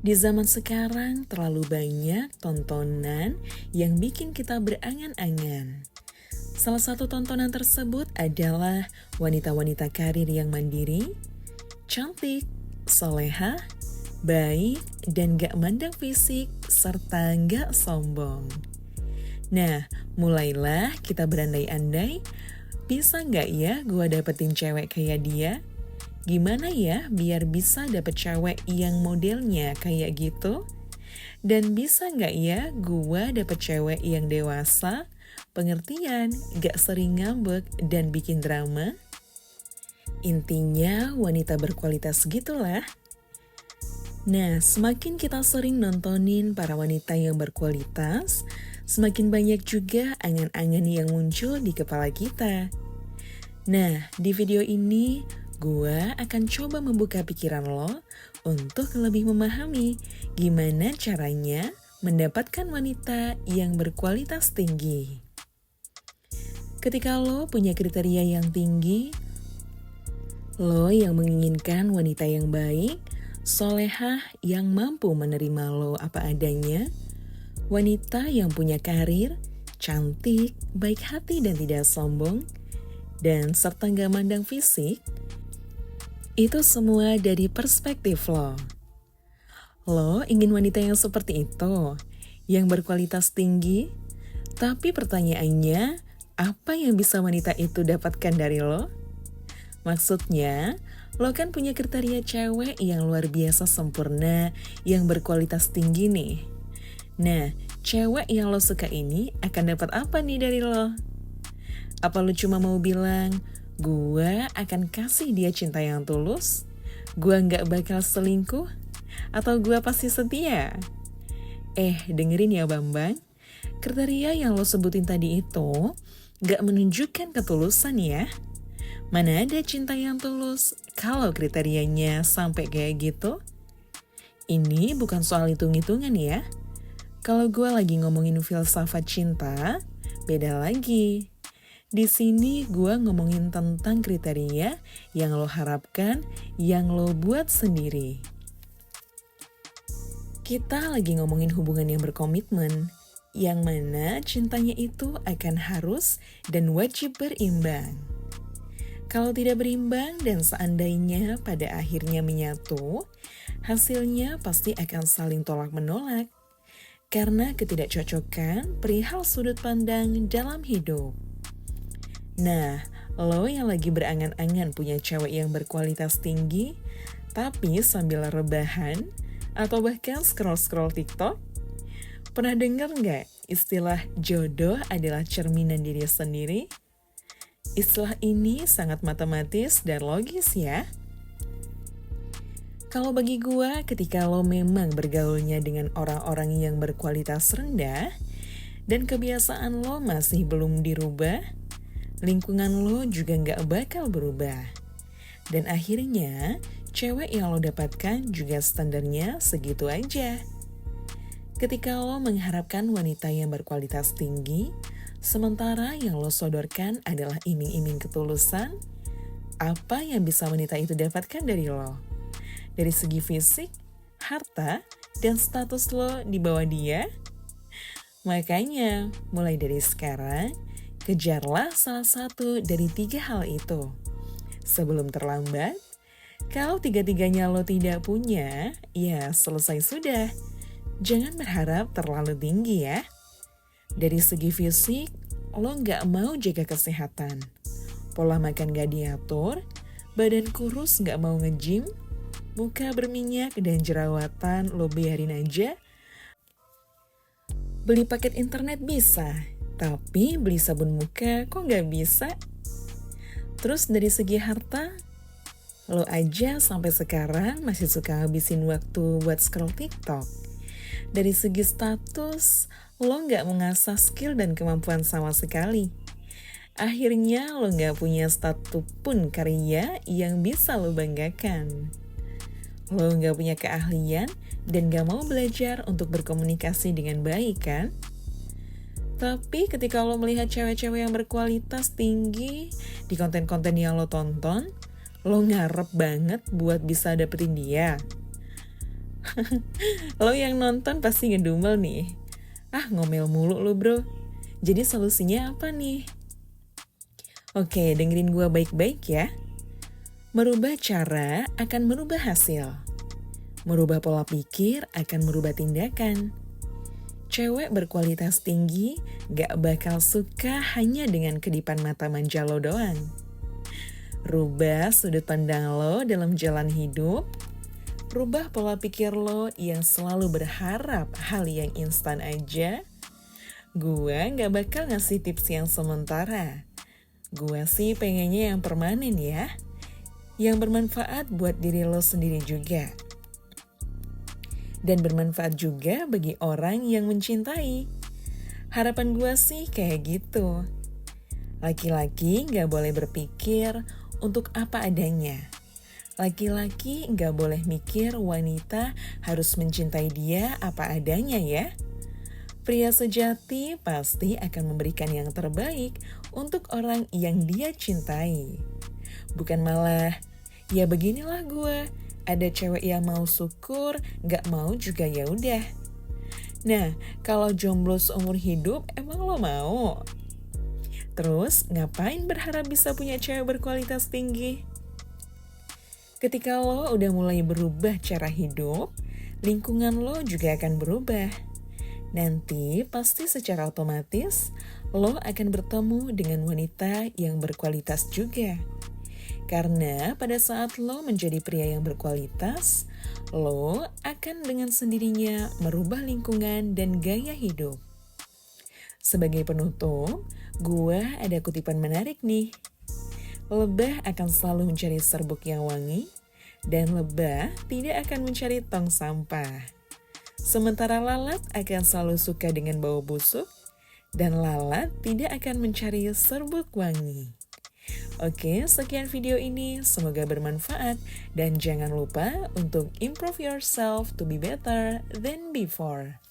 Di zaman sekarang terlalu banyak tontonan yang bikin kita berangan-angan. Salah satu tontonan tersebut adalah wanita-wanita karir yang mandiri, cantik, soleha, baik, dan gak mandang fisik, serta gak sombong. Nah, mulailah kita berandai-andai, bisa gak ya gue dapetin cewek kayak dia? Gimana ya biar bisa dapet cewek yang modelnya kayak gitu? Dan bisa nggak ya gua dapet cewek yang dewasa, pengertian, gak sering ngambek, dan bikin drama? Intinya wanita berkualitas gitulah. Nah, semakin kita sering nontonin para wanita yang berkualitas, semakin banyak juga angan-angan yang muncul di kepala kita. Nah, di video ini gua akan coba membuka pikiran lo untuk lebih memahami gimana caranya mendapatkan wanita yang berkualitas tinggi. Ketika lo punya kriteria yang tinggi, lo yang menginginkan wanita yang baik, solehah yang mampu menerima lo apa adanya, wanita yang punya karir, cantik, baik hati dan tidak sombong, dan serta gak mandang fisik, itu semua dari perspektif lo. Lo ingin wanita yang seperti itu, yang berkualitas tinggi, tapi pertanyaannya, apa yang bisa wanita itu dapatkan dari lo? Maksudnya, lo kan punya kriteria cewek yang luar biasa sempurna, yang berkualitas tinggi nih. Nah, cewek yang lo suka ini akan dapat apa nih dari lo? Apa lo cuma mau bilang, gua akan kasih dia cinta yang tulus, gua gak bakal selingkuh, atau gua pasti setia? Dengerin ya Bambang, kriteria yang lo sebutin tadi itu gak menunjukkan ketulusan ya. Mana ada cinta yang tulus kalau kriterianya sampai kayak gitu? Ini bukan soal hitung-hitungan ya. Kalau gua lagi ngomongin filsafat cinta, beda lagi. Di sini gue ngomongin tentang kriteria yang lo harapkan, yang lo buat sendiri. Kita lagi ngomongin hubungan yang berkomitmen, yang mana cintanya itu akan harus dan wajib berimbang. Kalau tidak berimbang dan seandainya pada akhirnya menyatu, hasilnya pasti akan saling tolak-menolak. Karena ketidakcocokan perihal sudut pandang dalam hidup. Nah, lo yang lagi berangan-angan punya cewek yang berkualitas tinggi, tapi sambil rebahan, atau bahkan scroll-scroll TikTok, pernah dengar nggak istilah jodoh adalah cerminan diri sendiri? Istilah ini sangat matematis dan logis ya. Kalau bagi gua, ketika lo memang bergaulnya dengan orang-orang yang berkualitas rendah, dan kebiasaan lo masih belum dirubah, lingkungan lo juga gak bakal berubah. Dan akhirnya, cewek yang lo dapatkan juga standarnya segitu aja. Ketika lo mengharapkan wanita yang berkualitas tinggi, sementara yang lo sodorkan adalah iming-iming ketulusan, apa yang bisa wanita itu dapatkan dari lo? Dari segi fisik, harta, dan status lo di bawah dia? Makanya, mulai dari sekarang, kejarlah salah satu dari 3 hal itu. Sebelum terlambat, kalau 3-tiganya lo tidak punya, ya selesai sudah. Jangan berharap terlalu tinggi ya. Dari segi fisik, lo gak mau jaga kesehatan. Pola makan gak diatur, badan kurus gak mau nge-gym, muka berminyak dan jerawatan lo biarin aja. Beli paket internet bisa, tapi beli sabun muka kok gak bisa? Terus dari segi harta, lo aja sampai sekarang masih suka habisin waktu buat scroll TikTok. Dari segi status, lo gak mengasah skill dan kemampuan sama sekali. Akhirnya lo gak punya satu pun karya yang bisa lo banggakan. Lo gak punya keahlian dan gak mau belajar untuk berkomunikasi dengan baik kan? Tapi ketika lo melihat cewek-cewek yang berkualitas tinggi di konten-konten yang lo tonton, lo ngarep banget buat bisa dapetin dia. Lo yang nonton pasti ngedumel nih. Ah, ngomel mulu lo bro. Jadi solusinya apa nih? Oke, dengerin gua baik-baik ya. Merubah cara akan merubah hasil. Merubah pola pikir akan merubah tindakan. Cewek berkualitas tinggi gak bakal suka hanya dengan kedipan mata manja lo doang. Rubah sudut pandang lo dalam jalan hidup. Rubah pola pikir lo yang selalu berharap hal yang instan aja. Gua gak bakal ngasih tips yang sementara. Gua sih pengennya yang permanen ya. Yang bermanfaat buat diri lo sendiri juga. Dan bermanfaat juga bagi orang yang mencintai. Harapan gua sih kayak gitu. Laki-laki gak boleh berpikir untuk apa adanya. Laki-laki gak boleh mikir wanita harus mencintai dia apa adanya ya. Pria sejati pasti akan memberikan yang terbaik untuk orang yang dia cintai. Bukan malah, ya beginilah gue, ada cewek yang mau syukur, gak mau juga ya udah. Nah, kalau jomblo seumur hidup emang lo mau? Terus ngapain berharap bisa punya cewek berkualitas tinggi? Ketika lo udah mulai berubah cara hidup, lingkungan lo juga akan berubah. Nanti pasti secara otomatis lo akan bertemu dengan wanita yang berkualitas juga. Karena pada saat lo menjadi pria yang berkualitas, lo akan dengan sendirinya merubah lingkungan dan gaya hidup. Sebagai penutup, gua ada kutipan menarik nih. Lebah akan selalu mencari serbuk yang wangi, dan lebah tidak akan mencari tong sampah. Sementara lalat akan selalu suka dengan bau busuk, dan lalat tidak akan mencari serbuk wangi. Oke, sekian video ini, semoga bermanfaat, dan jangan lupa untuk improve yourself to be better than before.